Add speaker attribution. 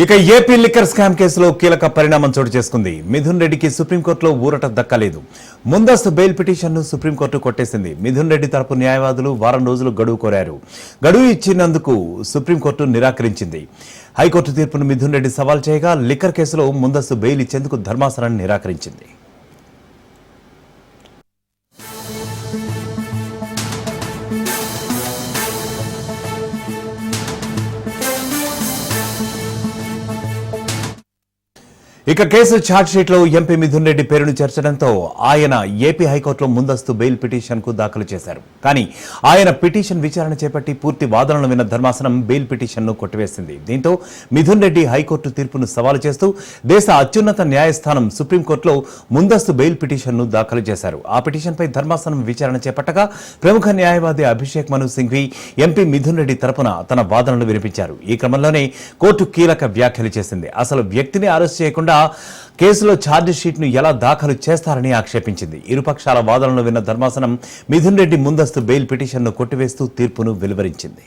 Speaker 1: ఇక AP liquor scam కేసులో కీలక పరిణామం చోటు చేసుకుంది. మిథున్ రెడ్డికి సుప్రీంకోర్టులో ఊరట దక్కలేదు. ముందస్తు బెయిల్ పిటిషన్ను సుప్రీంకోర్టు కొట్టేసింది. మిథున్ రెడ్డి తరపు న్యాయవాదులు వారం రోజులు గడువు కోరారు. గడువు ఇచ్చినందుకు సుప్రీంకోర్టు నిరాకరించింది. హైకోర్టు తీర్పును మిథున్ రెడ్డి సవాల్ చేయగా లిక్కర్ కేసులో ముందస్తు బెయిల్ ఇచ్చేందుకు ధర్మాసనం నిరాకరించింది. ఇక కేసు ఛార్జ్షీట్లో ఎంపీ మిథున్ రెడ్డి పేరును చేర్చడంతో ఆయన ఏపీ హైకోర్టులో ముందస్తు బెయిల్ పిటిషన్ కు దాఖలు చేశారు. కానీ ఆయన పిటిషన్ విచారణ చేపట్టి పూర్తి వాదనలు విన్న ధర్మాసనం బెయిల్ పిటిషన్ ను కొట్టివేసింది. దీంతో మిథున్ రెడ్డి హైకోర్టు తీర్పును సవాలు చేస్తూ దేశ అత్యున్నత న్యాయస్థానం సుప్రీంకోర్టులో ముందస్తు బెయిల్ పిటిషన్ ను దాఖలు చేశారు. ఆ పిటిషన్ పై ధర్మాసనం విచారణ చేపట్టగా ప్రముఖ న్యాయవాది అభిషేక్ మను సింఘ్వి ఎంపీ మిథున్ రెడ్డి తరపున తన వాదనలు వినిపించారు. ఈ క్రమంలోనే కోర్టు కీలక వ్యాఖ్యలు చేసింది. అసలు వ్యక్తిని అరెస్ట్ చేయకుండా కేసులో ఛార్జ్ షీట్ ను ఎలా దాఖలు చేస్తారని ఆక్షేపించింది. ఇరుపక్షాల వాదనలు విన్న ధర్మాసనం మిథున్ రెడ్డి ముందస్తు బెయిల్ పిటిషన్ ను కొట్టివేస్తూ తీర్పును వెలువరించింది.